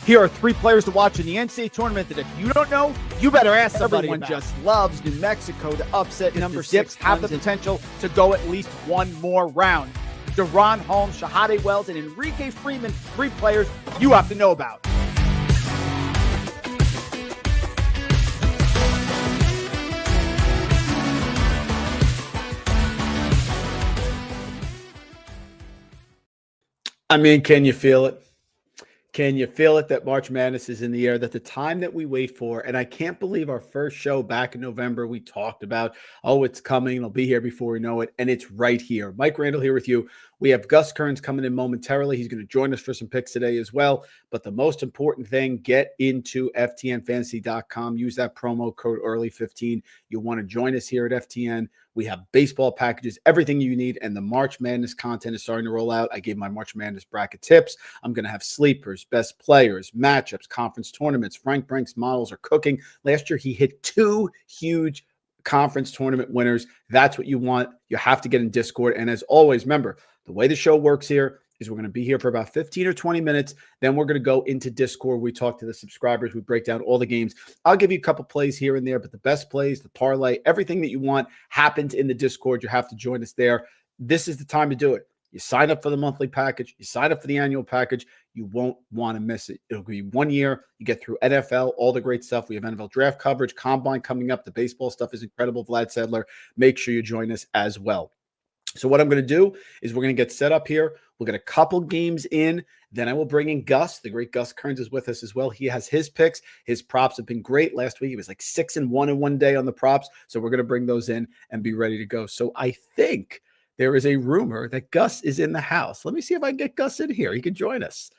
Here are 3 players to watch in the NCAA tournament that if you don't know, you better ask somebody. Everyone just loves New Mexico to upset number 6, have the potential to go at least one more round. Deron Holmes, Shahade Wells, and Enrique Freeman, 3 players you have to know about. I mean, can you feel it? Can you feel it that March Madness is in the air, that the time that we wait for, and I can't believe our first show back in November, we talked about, oh, it's coming, it'll be here before we know it, and it's right here. Mike Randle here with you. We have Gus Kearns coming in momentarily. He's going to join us for some picks today as well, but the most important thing, get into ftnfantasy.com. Use that promo code early15. You'll want to join us here at FTN. We have baseball packages, everything you need, and the March Madness content is starting to roll out. I gave my March Madness bracket tips. I'm going to have sleepers, best players, matchups, conference tournaments. Frank Brank's models are cooking. Last year, he hit 2 huge conference tournament winners. That's what you want. You have to get in Discord. And as always, remember, the way the show works here is we're going to be here for about 15 or 20 minutes. Then we're going to go into Discord. We talk to the subscribers. We break down all the games. I'll give you a couple plays here and there, but the best plays, the parlay, everything that you want happens in the Discord. You have to join us there. This is the time to do it. You sign up for the monthly package. You sign up for the annual package. You won't want to miss it. It'll be 1 year. You get through NFL, all the great stuff. We have NFL draft coverage, combine coming up. The baseball stuff is incredible. Vlad Sedler. Make sure you join us as well. So what I'm going to do is we're going to get set up here. We'll get a couple games in. Then I will bring in Gus. The great Gus Kearns is with us as well. He has his picks. His props have been great. Last week, he was like 6-1 in one day on the props. So we're going to bring those in and be ready to go. So I think there is a rumor that Gus is in the house. Let me see if I can get Gus in here. He can join us.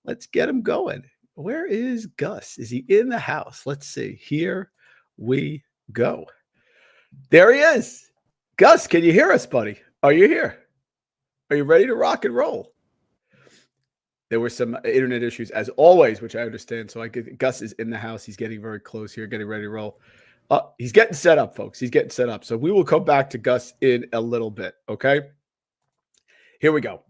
Let's get him going. Where is Gus? Is he in the house? Let's see. Here we go. There he is. Gus, can you hear us, buddy? Are you here? Are you ready to rock and roll? There were some internet issues, as always, which I understand. So Gus is in the house. He's getting very close here, getting ready to roll. He's getting set up, folks. He's getting set up. So we will come back to Gus in a little bit, okay? Here we go.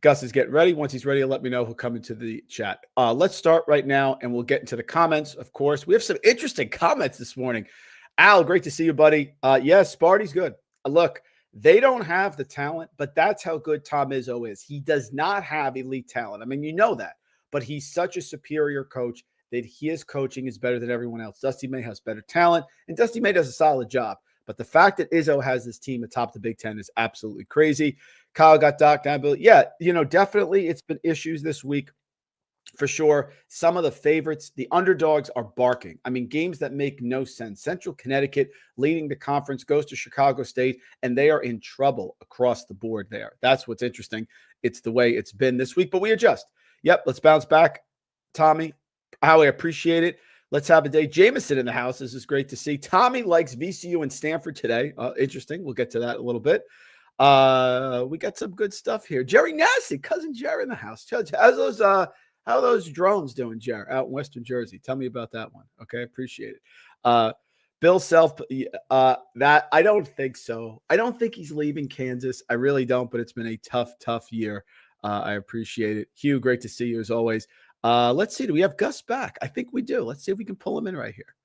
Gus is getting ready. Once he's ready, let me know. He'll come into the chat. Let's start right now, and we'll get into the comments, of course. We have some interesting comments this morning. Al, great to see you, buddy. Yes, Sparty's good. Look, they don't have the talent, but that's how good Tom Izzo is. He does not have elite talent. I mean, you know that, but he's such a superior coach that his coaching is better than everyone else. Dusty May has better talent, and Dusty May does a solid job. But the fact that Izzo has this team atop the Big Ten is absolutely crazy. Kyle got docked down. Yeah, definitely it's been issues this week. For sure, some of the favorites, the underdogs are barking. I mean, games that make no sense. Central Connecticut leading the conference goes to Chicago State, and they are in trouble across the board there. That's what's interesting. It's the way it's been this week, but we adjust. Yep, let's bounce back. Tommy, Howie, I appreciate it. Let's have a day. Jameson in the house. This is great to see. Tommy likes VCU and Stanford today. Interesting. We'll get to that a little bit. We got some good stuff here. Jerry Nasty, cousin Jerry in the house. How are those drones doing, Jerry, out in Western Jersey? Tell me about that one. Okay, appreciate it. Bill Self, that I don't think so. I don't think he's leaving Kansas. I really don't, but it's been a tough year. I appreciate it. Hugh, great to see you as always. Let's see. Do we have Gus back? I think we do. Let's see if we can pull him in right here.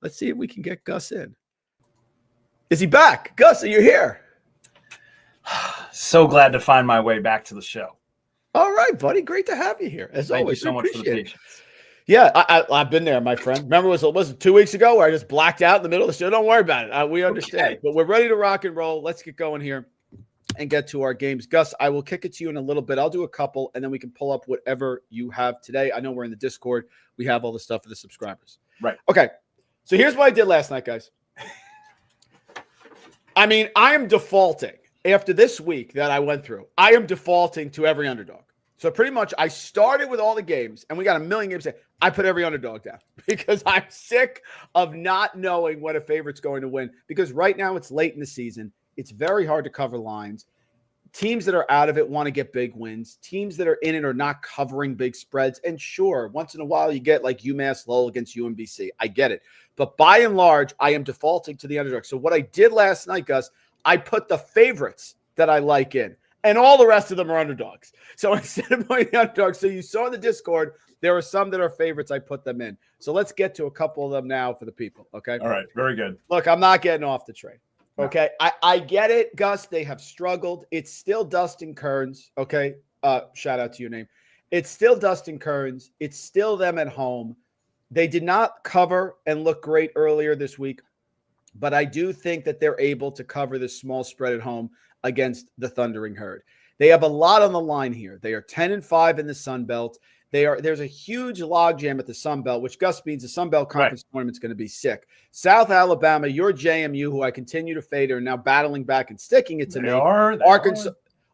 Let's see if we can get Gus in. Is he back? Gus, are you here? So glad to find my way back to the show. All right, buddy. Great to have you here. As Thank always, you so much for the patience. Yeah, I've been there, my friend. Remember, was it 2 weeks ago where I just blacked out in the middle of the show? Don't worry about it. We understand. Okay. But we're ready to rock and roll. Let's get going here and get to our games. Gus, I will kick it to you in a little bit. I'll do a couple, and then we can pull up whatever you have today. I know we're in the Discord. We have all the stuff for the subscribers. Right. Okay. So here's what I did last night, guys. I mean, I am defaulting. After this week that I went through, I am defaulting to every underdog. So pretty much I started with all the games, and we got a million games. I put every underdog down because I'm sick of not knowing what a favorite's going to win, because right now it's late in the season. It's very hard to cover lines. Teams that are out of it want to get big wins. Teams that are in it are not covering big spreads. And sure, once in a while you get like UMass Lowell against UMBC. I get it. But by and large, I am defaulting to the underdog. So what I did last night, Gus, I put the favorites that I like in. and all the rest of them are underdogs. So instead of putting the underdogs, so you saw in the Discord, there are some that are favorites. I put them in. So let's get to a couple of them now for the people. Okay. All right. Very good. Look, I'm not getting off the train. No. Okay. I get it, Gus. They have struggled. It's still Dustin Kearns. Okay. Shout out to your name. It's still Dustin Kearns. It's still them at home. They did not cover and look great earlier this week, but I do think that they're able to cover this small spread at home against the Thundering Herd. They have a lot on the line here. They are 10-5 in the Sun Belt. There's a huge logjam at the Sun Belt, which Gus means the Sun Belt Conference tournament's going to be sick. South Alabama, your JMU, who I continue to fade, are now battling back and sticking it to me.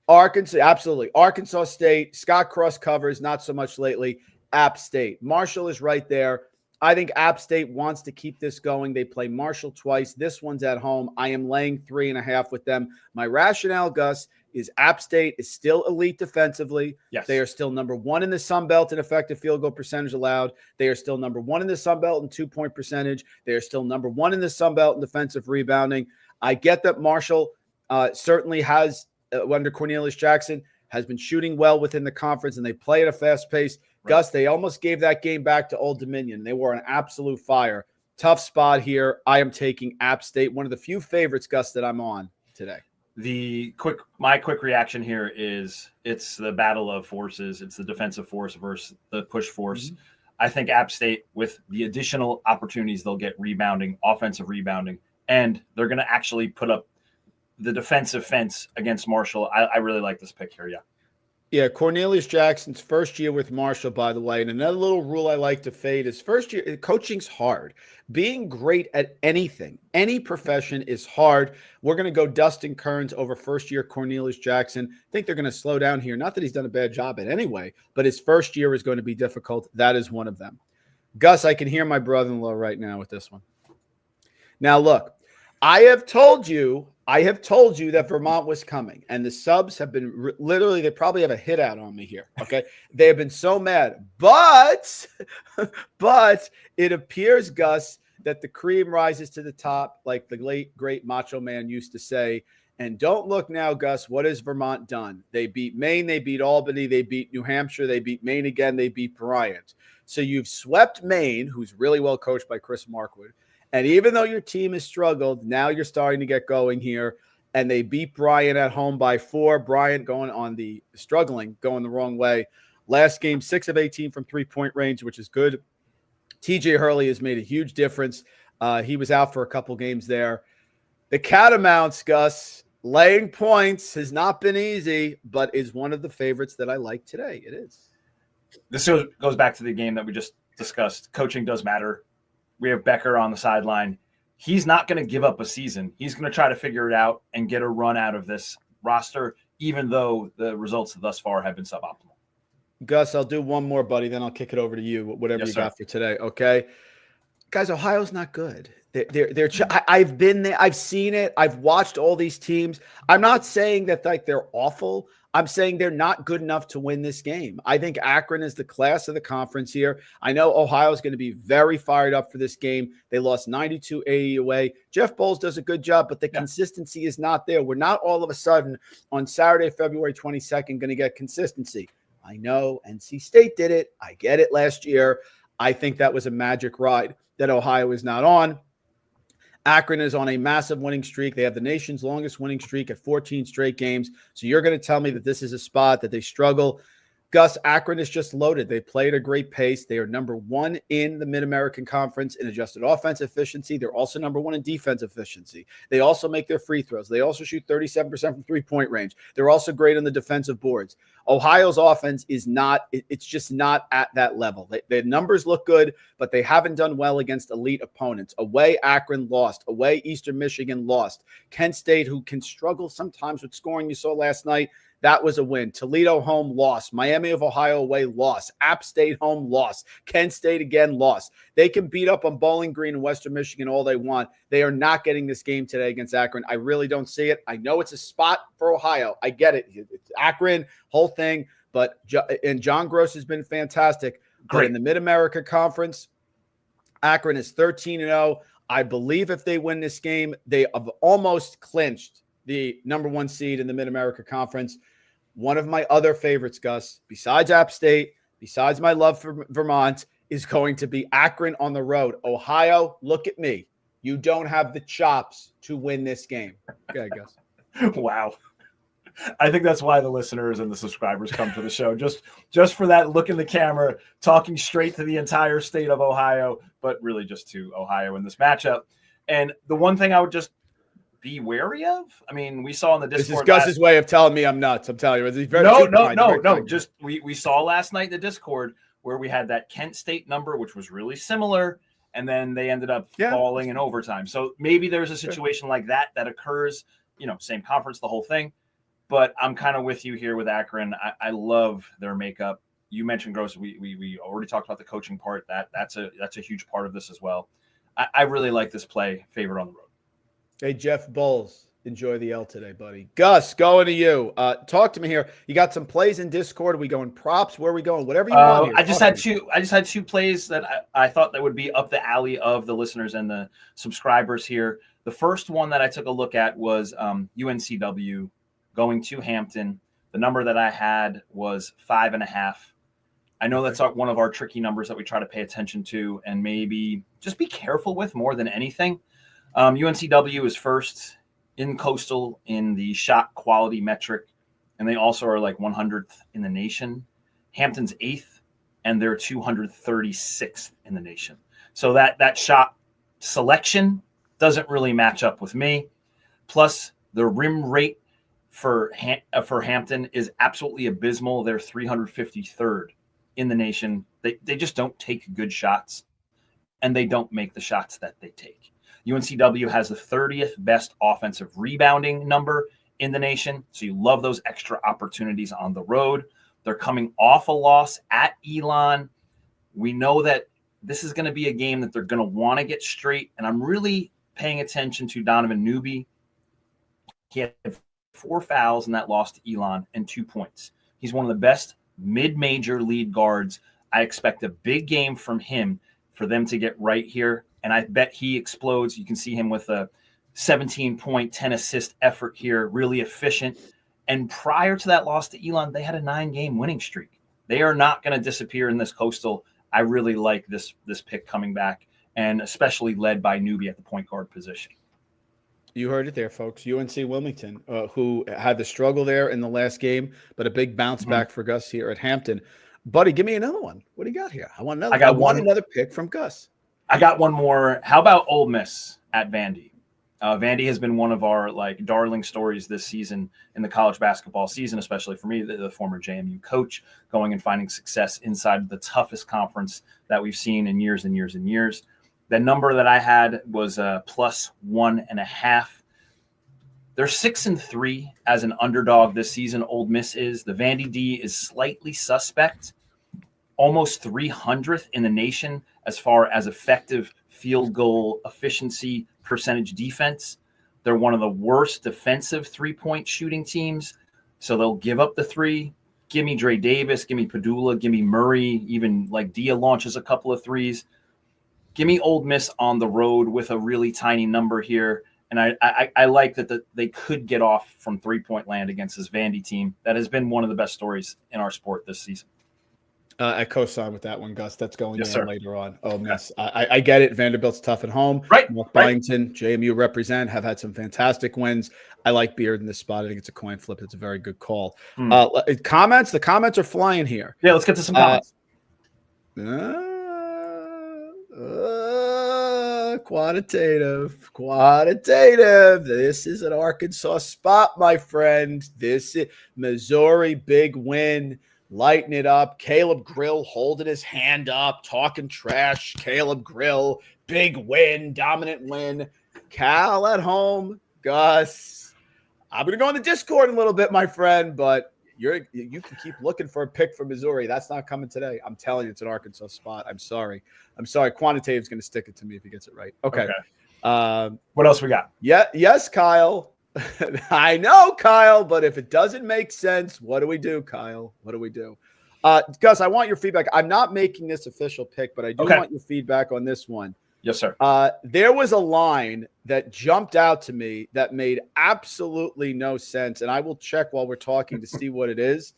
Arkansas, absolutely. Arkansas State, Scott Cross covers, not so much lately. App State. Marshall is right there. I think App State wants to keep this going. They play Marshall twice. This one's at home. I am laying 3.5 with them. My rationale, Gus, is App State is still elite defensively. Yes. They are still number 1 in the Sun Belt in effective field goal percentage allowed. They are still number 1 in the Sun Belt in 2-point percentage. They are still number 1 in the Sun Belt in defensive rebounding. I get that Marshall certainly has, under Cornelius Jackson, has been shooting well within the conference, and they play at a fast pace. Right. Gus, they almost gave that game back to Old Dominion. They were an absolute fire. Tough spot here. I am taking App State, one of the few favorites, Gus, that I'm on today. My quick reaction here is it's the battle of forces. It's the defensive force versus the push force. Mm-hmm. I think App State, with the additional opportunities they'll get rebounding, offensive rebounding, and they're going to actually put up the defensive fence against Marshall. I really like this pick here. Yeah. Yeah, Cornelius Jackson's first year with Marshall, by the way. And another little rule I like to fade is first year coaching's hard. Being great at anything, any profession is hard. We're going to go Dustin Kearns over first year Cornelius Jackson. I think they're going to slow down here. Not that he's done a bad job at anyway, but his first year is going to be difficult. That is one of them. Gus, I can hear my brother-in-law right now with this one. Now, look, I have told you that Vermont was coming, and the subs have been literally, they probably have a hit out on me here. Okay. They have been so mad, but it appears, Gus, that the cream rises to the top, like the late, great Macho Man used to say. And don't look now, Gus, what has Vermont done? They beat Maine, they beat Albany, they beat New Hampshire, they beat Maine again, they beat Bryant. So you've swept Maine, who's really well coached by Chris Markwood. And even though your team has struggled, now you're starting to get going here. And they beat Bryant at home by 4. Bryant going the wrong way. Last game, 6 of 18 from 3-point range, which is good. TJ Hurley has made a huge difference. He was out for a couple games there. The Catamounts, Gus, laying points has not been easy, but is one of the favorites that I like today. It is. This goes back to the game that we just discussed. Coaching does matter. We have Becker on the sideline. He's not going to give up a season. He's going to try to figure it out and get a run out of this roster, even though the results thus far have been suboptimal. Gus, I'll do one more, buddy. Then I'll kick it over to you, whatever you got for today. Okay. Guys, Ohio's not good. I've been there. I've seen it. I've watched all these teams. I'm not saying that they're awful. I'm saying they're not good enough to win this game. I think Akron is the class of the conference here. I know Ohio's going to be very fired up for this game. They lost 92-80 away. Jeff Bowles does a good job, but the consistency is not there. We're not all of a sudden on Saturday, February 22nd, going to get consistency. I know NC State did it. I get it last year. I think that was a magic ride that Ohio is not on. Akron is on a massive winning streak. They have the nation's longest winning streak at 14 straight games. So you're going to tell me that this is a spot that they struggle. Gus, Akron is just loaded. They play at a great pace. They are number 1 in the Mid-American Conference in adjusted offense efficiency. They're also number 1 in defense efficiency. They also make their free throws. They also shoot 37% from 3-point range. They're also great on the defensive boards. Ohio's offense is not, it's just not at that level. Their numbers look good, but they haven't done well against elite opponents. Away, Akron lost. Away, Eastern Michigan lost. Kent State, who can struggle sometimes with scoring, you saw last night, that was a win. Toledo home lost. Miami of Ohio away lost. App State home lost. Kent State again lost. They can beat up on Bowling Green and Western Michigan all they want. They are not getting this game today against Akron. I really don't see it. I know it's a spot for Ohio. I get it. It's Akron, whole thing. But John Gross has been fantastic. Great. But in the Mid-America Conference, Akron is 13-0. I believe if they win this game, they have almost clinched the number 1 seed in the Mid-America Conference. one of my other favorites, Gus, besides App State, besides my love for Vermont, is going to be Akron on the road. Ohio, look at me. You don't have the chops to win this game. Okay, Gus. Wow. I think that's why the listeners and the subscribers come to the show, just for that look in the camera, talking straight to the entire state of Ohio, but really just to Ohio in this matchup. And the one thing I would just be wary of, I mean, we saw in the Discord. This is Gus's way of telling me I'm nuts. I'm telling you. No. Just we saw last night in the Discord where we had that Kent State number, which was really similar, and then they ended up falling in overtime. So maybe there's a situation like that occurs, same conference, the whole thing. But I'm kind of with you here with Akron. I love their makeup. You mentioned Gross. We already talked about the coaching part. That's a huge part of this as well. I really like this play, favorite on the road. Hey, Jeff Bowles, enjoy the L today, buddy. Gus, going to you. Talk to me here. You got some plays in Discord. Are we going props? Where are we going? Whatever you want here. I just had two plays that I thought that would be up the alley of the listeners and the subscribers here. The first one that I took a look at was UNCW going to Hampton. The number that I had was 5.5. I know that's one of our tricky numbers that we try to pay attention to and maybe just be careful with more than anything. UNCW is first in Coastal in the shot quality metric, and they also are like 100th in the nation. Hampton's 8th, and they're 236th in the nation. So that shot selection doesn't really match up with me. Plus, the rim rate for Hampton is absolutely abysmal. They're 353rd in the nation. They just don't take good shots, and they don't make the shots that they take. UNCW has the 30th best offensive rebounding number in the nation, so you love those extra opportunities on the road. They're coming off a loss at Elon. We know that this is going to be a game that they're going to want to get straight, and I'm really paying attention to Donovan Newby. He had 4 fouls in that loss to Elon and 2 points. He's one of the best mid-major lead guards. I expect a big game from him for them to get right here, and I bet he explodes. You can see him with a 17-point, 10-assist effort here, really efficient. And prior to that loss to Elon, they had a 9-game winning streak. They are not going to disappear in this Coastal. I really like this pick coming back, and especially led by Newby at the point guard position. You heard it there, folks. UNC Wilmington, who had the struggle there in the last game, but a big bounce back for Gus here at Hampton. Buddy, give me another one. What do you got here? I want another pick from Gus. I got one more. How about Ole Miss at Vandy? Vandy has been one of our darling stories this season in the college basketball season, especially for me, the former JMU coach, going and finding success inside the toughest conference that we've seen in years and years and years. The number that I had was plus 1.5. They're 6-3 as an underdog this season. Ole Miss is. The Vandy D is slightly suspect, almost 300th in the nation as far as effective field goal efficiency percentage defense. They're one of the worst defensive three-point shooting teams, so they'll give up the three. Give me Dre Davis, give me Padula, give me Murray, even Dia launches a couple of threes. Give me Ole Miss on the road with a really tiny number here. And I like that they could get off from three-point land against this Vandy team. That has been one of the best stories in our sport this season. I co-sign with that one, Gus. That's going in later on. Oh, Miss. Okay. I get it. Vanderbilt's tough at home. Right. North Byington, JMU represent, have had some fantastic wins. I like Beard in this spot. I think it's a coin flip. It's a very good call. Comments? The comments are flying here. Yeah, let's get to some comments. Quantitative. This is an Arkansas spot, my friend. This is Missouri, big win. Lighting it up. Caleb Grill holding his hand up, talking trash. Caleb Grill, big win, dominant win. Cal at home. Gus, I'm going to go in the Discord a little bit, my friend, but you can keep looking for a pick for Missouri. That's not coming today. I'm telling you, it's an Arkansas spot. I'm sorry. Quantitative's going to stick it to me if he gets it right. Okay. What else we got? Yeah. Yes, Kyle. I know, Kyle, but if it doesn't make sense, what do we do, Kyle? What do we do? Gus, I want your feedback. I'm not making this official pick, but I do want your feedback on this one. Yes, sir. There was a line that jumped out to me that made absolutely no sense, and I will check while we're talking to see what it is.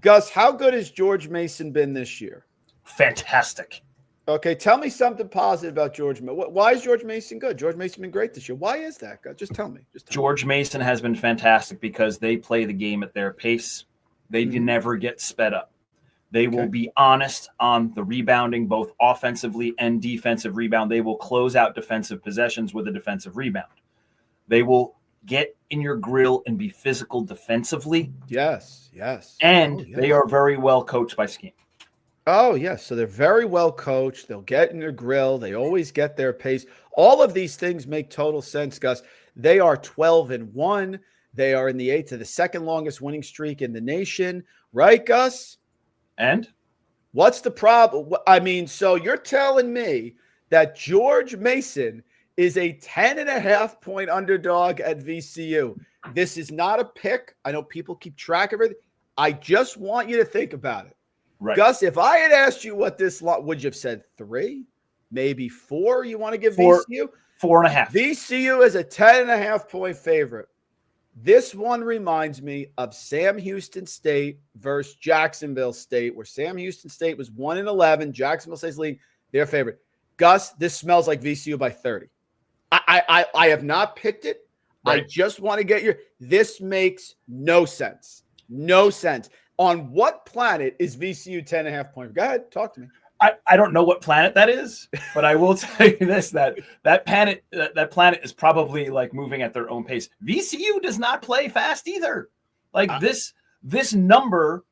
Gus, how good has George Mason been this year? Fantastic. Okay, tell me something positive about George. Why is George Mason good? George Mason been great this year. Why is that, Gus? Just tell me. George Mason has been fantastic because they play the game at their pace. They never get sped up. They will be honest on the rebounding, both offensively and defensive rebound. They will close out defensive possessions with a defensive rebound. They will get in your grill and be physical defensively. Yes. And they are very well coached by scheme. Oh, yes. So they're very well coached. They'll get in their grill. They always get their pace. All of these things make total sense, Gus. They are 12-1. They are in the 8th to the second longest winning streak in the nation. Right, Gus? And? What's the problem? I mean, so you're telling me that George Mason is a 10.5-point underdog at VCU. This is not a pick. I know people keep track of it. I just want you to think about it. Right. Gus, if I had asked you what this lot, would you have said 3, maybe 4? You want to give Four, VCU? 4.5. VCU is a 10.5-point favorite. This one reminds me of Sam Houston State versus Jacksonville State, where Sam Houston State was 1-11. Jacksonville State's leading their favorite. Gus, this smells like VCU by 30. I have not picked it. Right. I just want to get your. This makes no sense. No sense. On what planet is VCU 10.5-point? Go ahead, talk to me. I don't know what planet that is, but I will tell you this: that planet is probably like moving at their own pace. VCU does not play fast either. Like this number,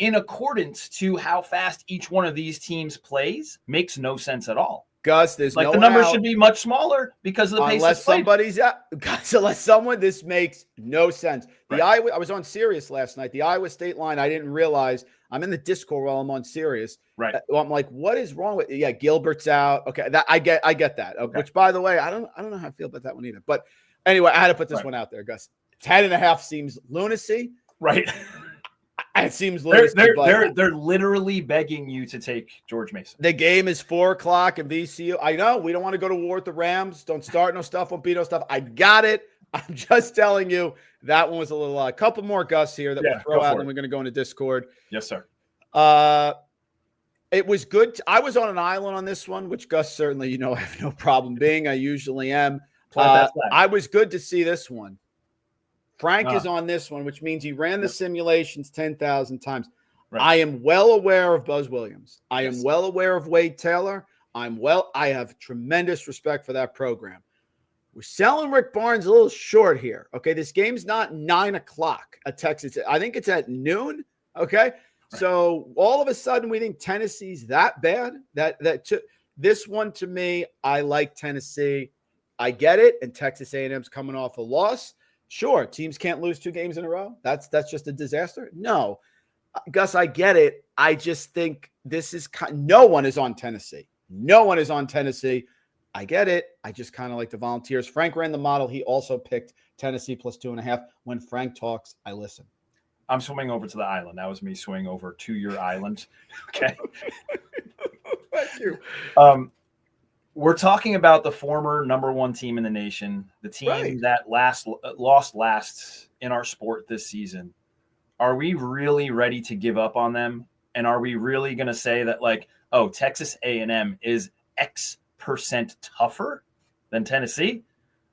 in accordance to how fast each one of these teams plays, makes no sense at all. Gus, there's like no the number should be much smaller because of the pace. Unless somebody's Gus, unless someone, this makes no sense. The Iowa, I was on Sirius last night. The Iowa State line, I didn't realize. I'm in the Discord while I'm on Sirius. Right. I'm like, what is wrong with? Yeah, Gilbert's out. Okay, that I get that. Okay. Which, by the way, I don't know how I feel about that one either. But anyway, I had to put this one out there, Gus. 10.5 seems lunacy. Right. It seems lunacy. They're literally begging you to take George Mason. The game is 4:00 in VCU. I know we don't want to go to war with the Rams. Don't start no stuff. Won't be no stuff. I got it. I'm just telling you that one was a little odd. A couple more, Gus, here that we'll throw out, and we're going to go into Discord. Yes, sir. It was good. I was on an island on this one, which Gus certainly, I have no problem being. I usually am. I was good to see this one. Frank is on this one, which means he ran the simulations 10,000 times. Right. I am well aware of Buzz Williams. I am well aware of Wade Taylor. I have tremendous respect for that program. We're selling Rick Barnes a little short here. Okay. This game's not 9:00 at Texas. I think it's at noon. Okay. Right. So all of a sudden we think Tennessee's that bad. This one to me, I like Tennessee. I get it. And Texas A&M's coming off a loss. Sure, teams can't lose 2 games in a row. That's just a disaster. No, Gus, I get it. I just think this is no one is on Tennessee. No one is on Tennessee. I get it. I just kind of like the Volunteers. Frank ran the model. He also picked Tennessee plus 2.5. When Frank talks, I listen. I'm swimming over to the island. That was me swimming over to your island. Okay. Thank you. We're talking about the former number 1 team in the nation, the team that lost last in our sport this season. Are we really ready to give up on them? And are we really going to say that, like, oh, Texas A&M is X% tougher than Tennessee?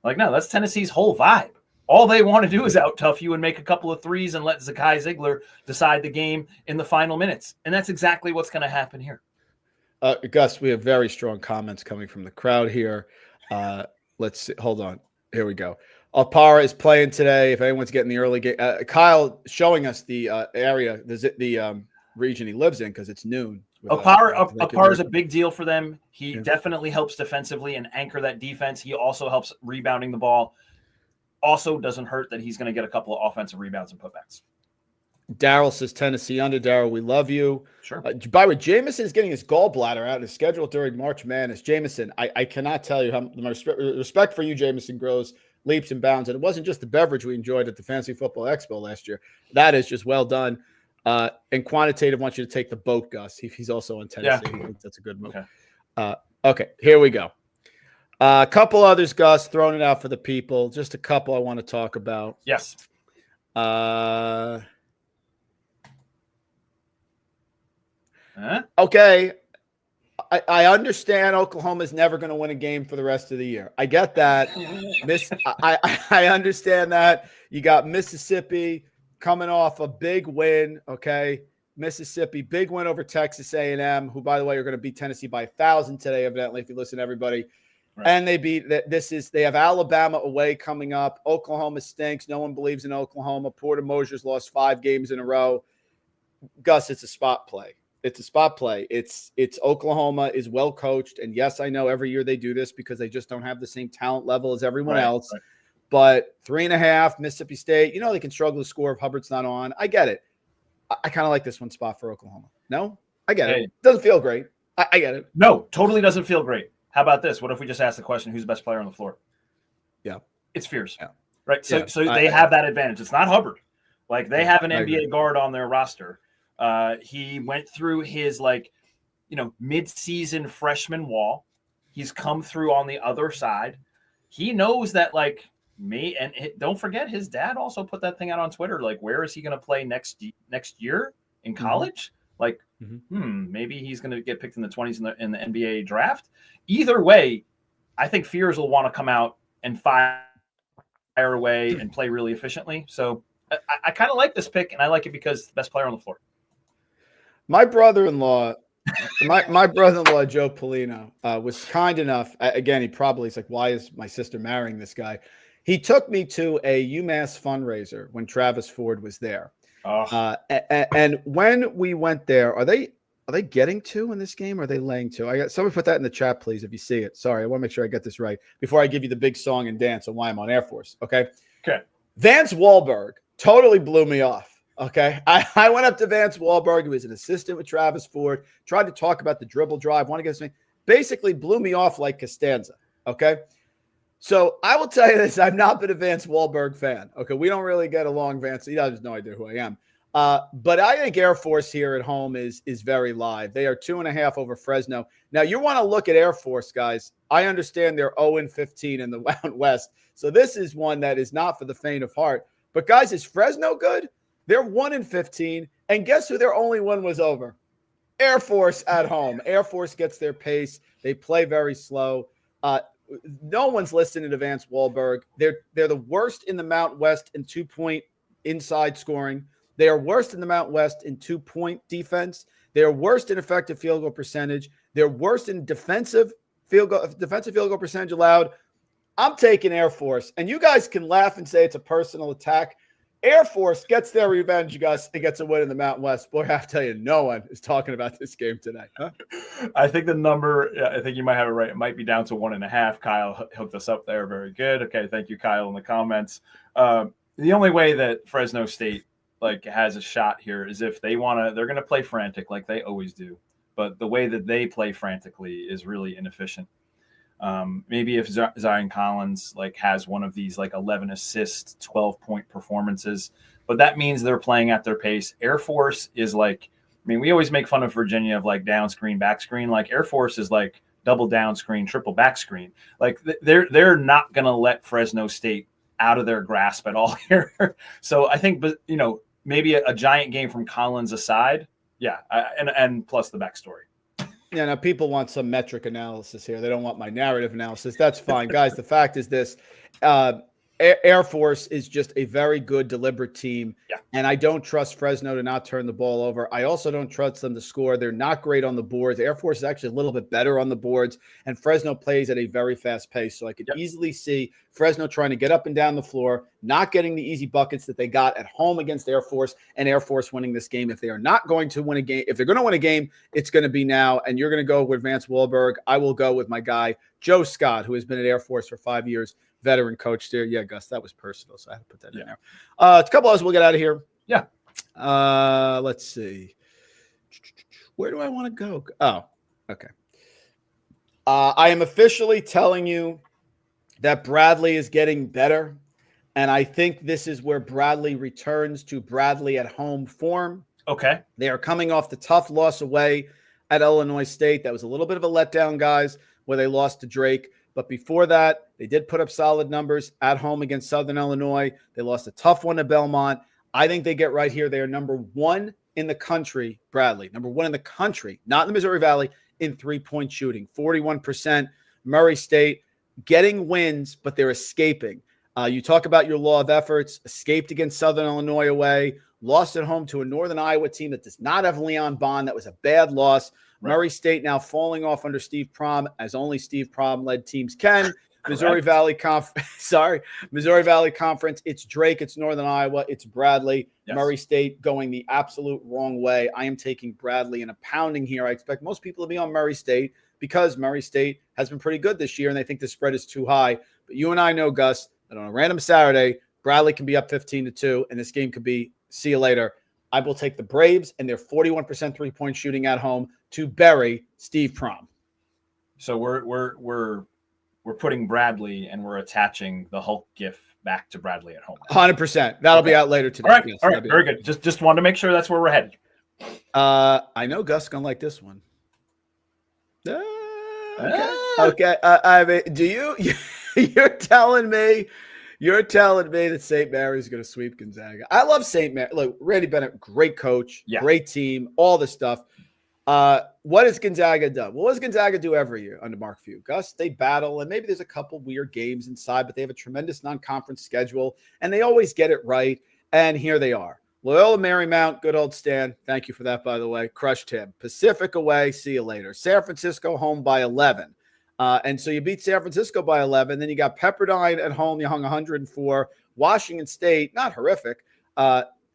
Like, no, that's Tennessee's whole vibe. All they want to do is out-tough you and make a couple of threes and let Zakai Ziegler decide the game in the final minutes. And that's exactly what's going to happen here. Gus, we have very strong comments coming from the crowd here. Let's see. Hold on. Here we go. Alpara is playing today. If anyone's getting the early game, Kyle showing us the area, the region he lives in, because it's noon. Alpara is a big deal for them. He definitely helps defensively and anchor that defense. He also helps rebounding the ball. Also doesn't hurt that he's going to get a couple of offensive rebounds and putbacks. Daryl says Tennessee under. Daryl, we love you. Sure. By the way, Jameson is getting his gallbladder out of his schedule during March Madness. Jameson, I cannot tell you how my respect for you, Jameson, grows leaps and bounds. And it wasn't just the beverage we enjoyed at the Fantasy Football Expo last year. That is just well done. And Quantitative wants you to take the boat, Gus. He's also in Tennessee. I think that's a good move. Okay. Okay, here we go. A couple others, Gus, throwing it out for the people. Just a couple I want to talk about. Yes. Okay. I understand Oklahoma's never going to win a game for the rest of the year. I get that. I understand that. You got Mississippi coming off a big win, okay? Mississippi, big win over Texas A&M, who, by the way, are going to beat Tennessee by 1,000 today, evidently, if you listen to everybody. Right. And they have Alabama away coming up. Oklahoma stinks. No one believes in Oklahoma. Porter Mosier's lost 5 games in a row. Gus, it's a spot play. It's a spot play. It's Oklahoma is well coached. And yes, I know every year they do this because they just don't have the same talent level as everyone else. Right. But 3.5, Mississippi State, they can struggle to score if Hubbard's not on. I get it. I kind of like this one spot for Oklahoma. No, I get it. Doesn't feel great. I get it. No, totally doesn't feel great. How about this? What if we just ask the question, who's the best player on the floor? Yeah. It's Fears. Yeah. Right. So they have that advantage. It's not Hubbard. Like they have an NBA guard on their roster. He went through his mid-season freshman wall. He's come through on the other side. He knows that don't forget his dad also put that thing out on Twitter. Like, where is he going to play next year in college? Maybe he's going to get picked in the 20s in the NBA draft. Either way, I think Fears will want to come out and fire away and play really efficiently. So I kind of like this pick, and I like it because it's the best player on the floor. My brother-in-law, my brother-in-law, Joe Polino, was kind enough. Again, he's like, why is my sister marrying this guy? He took me to a UMass fundraiser when Travis Ford was there. Oh. And when we went there, are they getting 2 in this game? Or are they laying 2? Somebody put that in the chat, please, if you see it. Sorry, I want to make sure I get this right before I give you the big song and dance on why I'm on Air Force. Okay. Vance Wahlberg totally blew me off. Okay. I went up to Vance Wahlberg, who was an assistant with Travis Ford, tried to talk about the dribble drive, want to get something, basically blew me off like Costanza. Okay. So I will tell you this. I've not been a Vance Wahlberg fan. Okay. We don't really get along, Vance. He has no idea who I am. But I think Air Force here at home is very live. They are 2.5 over Fresno. Now you want to look at Air Force, guys. I understand they're 0-15 in the Mountain West. So this is one that is not for the faint of heart. But guys, is Fresno good? They're 1-15. And guess who their only one was over? Air Force at home. Air Force gets their pace. They play very slow. No one's listening to Vance Wahlberg. They're the worst in the Mountain West in 2-point inside scoring. They are worst in the Mountain West in 2-point defense. They are worst in effective field goal percentage. They're worst in defensive field goal percentage allowed. I'm taking Air Force, and you guys can laugh and say it's a personal attack. Air Force gets their revenge, you guys. It gets a win in the Mountain West. Boy, I have to tell you, no one is talking about this game today. Huh? I think the number, I think you might have it right. It might be down to 1.5. Kyle hooked us up there. Very good. Okay, thank you, Kyle, in the comments. The only way that Fresno State has a shot here is if they're going to play frantic like they always do. But the way that they play frantically is really inefficient. Maybe if Zion Collins has one of these 11 assists, 12-point performances, but that means they're playing at their pace. Air Force is we always make fun of Virginia of down screen, back screen. Air Force is double down screen, triple back screen. They're not going to let Fresno State out of their grasp at all here. So I think, maybe a giant game from Collins aside. Yeah. And plus the backstory. Yeah, now people want some metric analysis here. They don't want my narrative analysis. That's fine. Guys, the fact is this. Air Force is just a very good, deliberate team. Yeah. And I don't trust Fresno to not turn the ball over. I also don't trust them to score. They're not great on the boards. Air Force is actually a little bit better on the boards. And Fresno plays at a very fast pace. So I could easily see Fresno trying to get up and down the floor, not getting the easy buckets that they got at home against Air Force, and Air Force winning this game. If they are not going to win a game, if they're going to win a game, it's going to be now. And you're going to go with Vance Wahlberg. I will go with my guy, Joe Scott, who has been at Air Force for 5 years. Veteran coach there. Yeah, Gus, that was personal, so I had to put that in there. A couple others, we'll get out of here. Yeah. Let's see. Where do I want to go? Oh, okay. I am officially telling you that Bradley is getting better, and I think this is where Bradley returns to Bradley at home form. Okay. They are coming off the tough loss away at Illinois State. That was a little bit of a letdown, guys. where they lost to Drake. But before that, they did put up solid numbers at home against Southern Illinois. They lost a tough one to Belmont. I think they get right here. They are number 1 in the country, Bradley. Number 1 in the country, not in the Missouri Valley, in three-point shooting. 41%. Murray State getting wins, but they're escaping. You talk about your law of efforts, escaped against Southern Illinois away, lost at home to a Northern Iowa team that does not have Leon Bond. That was a bad loss. Right. Murray State now falling off under Steve Prohm, as only Steve Prohm-led teams can. Missouri Valley Missouri Valley Conference. It's Drake, it's Northern Iowa, it's Bradley. Yes. Murray State going the absolute wrong way. I am taking Bradley in a pounding here. I expect most people to be on Murray State because Murray State has been pretty good this year, and they think the spread is too high. But you and I know, Gus, that on a random Saturday, Bradley can be up 15-2, and this game could be see you later. I will take the Braves and their 41% three-point shooting at home to bury Steve Prohm. So we're putting Bradley and we're attaching the Hulk gif back to Bradley at home. 100%. That'll be out later today. All right. Yes, all right. Very good. Just wanted to make sure that's where we're headed. I know Gus gonna like this one. Okay. I mean, you're telling me that St. Mary's going to sweep Gonzaga? I love St. Mary. Look, Randy Bennett, great coach, great team, all this stuff. What has Gonzaga done? Well, what does Gonzaga do every year under Mark Few? Gus, they battle, and maybe there's a couple weird games inside, but they have a tremendous non-conference schedule, and they always get it right, and here they are. Loyola Marymount, good old Stan. Thank you for that, by the way. Crushed him. Pacific away, see you later. San Francisco home by 11. And so you beat San Francisco by 11. Then you got Pepperdine at home. You hung 104. Washington State, not horrific,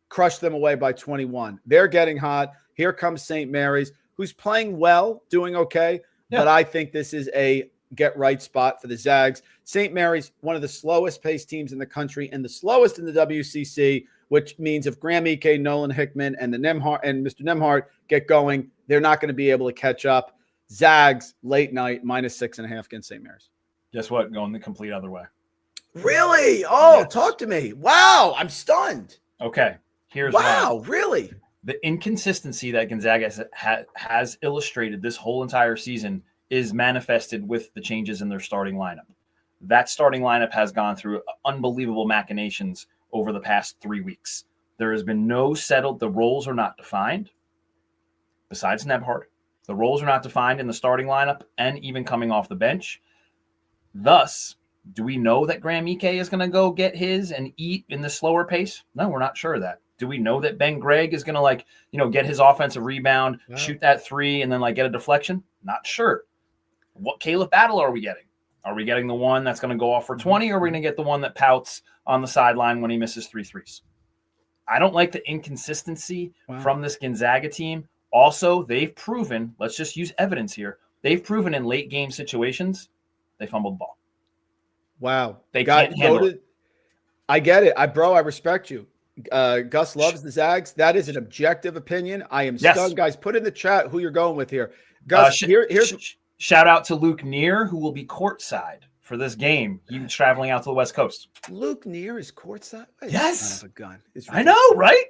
crushed them away by 21. They're getting hot. Here comes St. Mary's, who's playing well, doing okay. Yeah. But I think this is a get-right spot for the Zags. St. Mary's, one of the slowest-paced teams in the country and the slowest in the WCC, which means if Graham Ike, Nolan Hickman, and Mr. Nemhart get going, they're not going to be able to catch up. Zags, late night, -6.5 against St. Mary's. Guess what? Going the complete other way. Really? Oh, yes. Talk to me. Wow, I'm stunned. Okay, here's wow, really? The inconsistency that Gonzaga has illustrated this whole entire season is manifested with the changes in their starting lineup. That starting lineup has gone through unbelievable machinations over the past 3 weeks. There has been no settled, the roles are not defined, besides Nebhard. The roles are not defined in the starting lineup and even coming off the bench. Thus, do we know that Graham Ike is going to go get his and eat in the slower pace? No, we're not sure of that. Do we know that Ben Gregg is going to get his offensive rebound, shoot that three, and then get a deflection? Not sure. What Caleb Battle are we getting? Are we getting the one that's going to go off for 20, or are we going to get the one that pouts on the sideline when he misses 3 threes? I don't like the inconsistency from this Gonzaga team. Also, they've proven, let's just use evidence here, they've proven in late game situations, they fumbled the ball. Wow. They can't handle it. I get it. I respect you. Gus loves the Zags. That is an objective opinion. I am stunned. Guys, put in the chat who you're going with here. Gus, here's shout out to Luke Neer, who will be courtside for this game. He's traveling out to the West Coast. Luke Neer is courtside? Yes. Son of a gun. I know, right?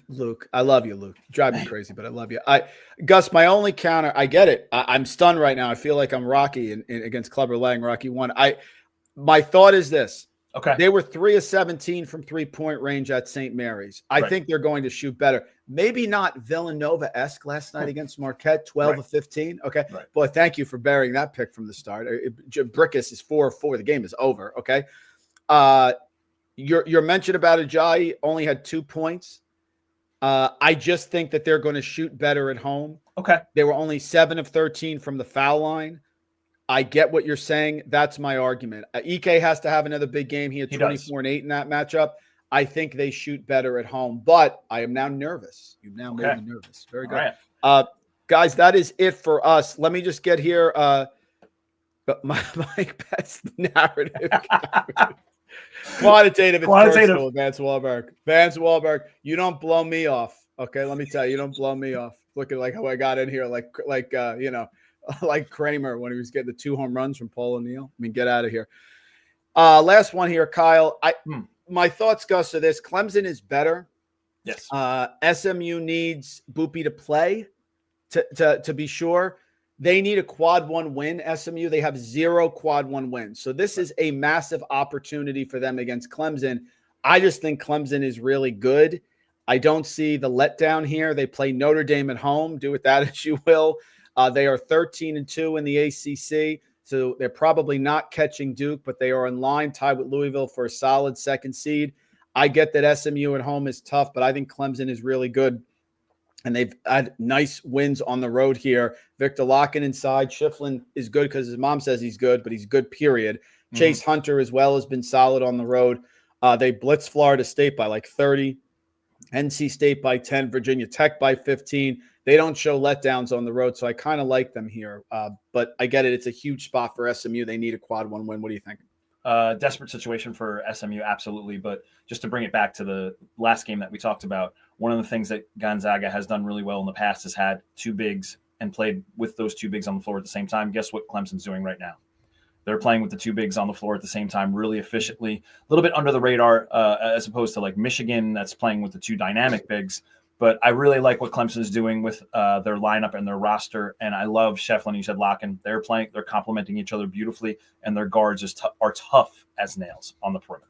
Luke, I love you, Luke. You drive me crazy, but I love you. Gus, my only counter, I get it. I'm stunned right now. I feel like I'm Rocky against Clubber Lang, Rocky 1. My thought is this. Okay. They were 3 of 17 from three-point range at St. Mary's. I think they're going to shoot better. Maybe not Villanova-esque last night against Marquette, 12 of 15. Okay. Right. Boy, thank you for burying that pick from the start. Brickus is 4 of 4. The game is over. Okay. Your mention about Ajayi only had 2 points. I just think that they're going to shoot better at home. Okay. They were only 7 of 13 from the foul line. I get what you're saying. That's my argument. Ike has to have another big game. He had 24 and 8 in that matchup. I think they shoot better at home, but I am now nervous. You've now made me nervous. Very good. Right. Guys, that is it for us. Let me just get here. My best narrative. Quantitative. Personal, Vance Wahlberg. Vance Wahlberg, you don't blow me off. Okay, let me tell you, you don't blow me off. Look at how I got in here, like Kramer when he was getting the 2 home runs from Paul O'Neill. I mean, get out of here. Last one here, Kyle. My thoughts, Gus, are this. Clemson is better. Yes. SMU needs Boopy to play to be sure. They need a quad one win, SMU. They have 0 quad one wins. So this is a massive opportunity for them against Clemson. I just think Clemson is really good. I don't see the letdown here. They play Notre Dame at home. Do with that as you will. They are 13-2 in the ACC. So they're probably not catching Duke, but they are in line tied with Louisville for a solid second seed. I get that SMU at home is tough, but I think Clemson is really good. And they've had nice wins on the road here. Victor Locken inside. Shiflin is good because his mom says he's good, but he's good, period. Mm-hmm. Chase Hunter as well has been solid on the road. They blitz Florida State by like 30. NC State by 10. Virginia Tech by 15. They don't show letdowns on the road, so I kind of like them here. But I get it. It's a huge spot for SMU. They need a quad one win. What do you think? Desperate situation for SMU, absolutely. But just to bring it back to the last game that we talked about, one of the things that Gonzaga has done really well in the past is had two bigs and played with those two bigs on the floor at the same time. Guess what Clemson's doing right now? They're playing with the two bigs on the floor at the same time really efficiently, a little bit under the radar as opposed to like Michigan that's playing with the two dynamic bigs. But I really like what Clemson is doing with their lineup and their roster. And I love Shefflin. You said Locken. They're complementing each other beautifully, and their guards are tough as nails on the perimeter.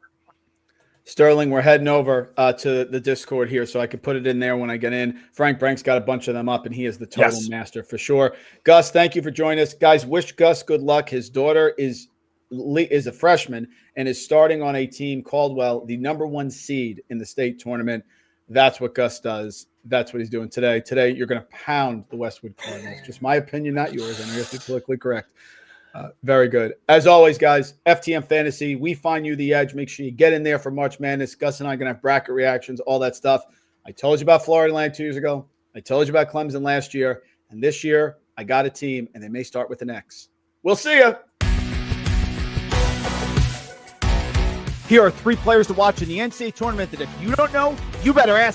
Sterling, we're heading over to the Discord here, so I can put it in there when I get in. Frank Brank's got a bunch of them up, and he is the total master for sure. Gus, thank you for joining us. Guys, wish Gus good luck. His daughter is a freshman and is starting on a team, Caldwell, the #1 seed in the state tournament. That's what Gus does. That's what he's doing today. Today, you're going to pound the Westwood Cardinals. Just my opinion, not yours. I guess it's politically correct. Very good. As always, guys, FTM Fantasy, we find you the edge. Make sure you get in there for March Madness. Gus and I are going to have bracket reactions, all that stuff. I told you about Florida Land 2 years ago. I told you about Clemson last year. And this year, I got a team, and they may start with an X. We'll see you. Here are 3 players to watch in the NCAA tournament that if you don't know, you better ask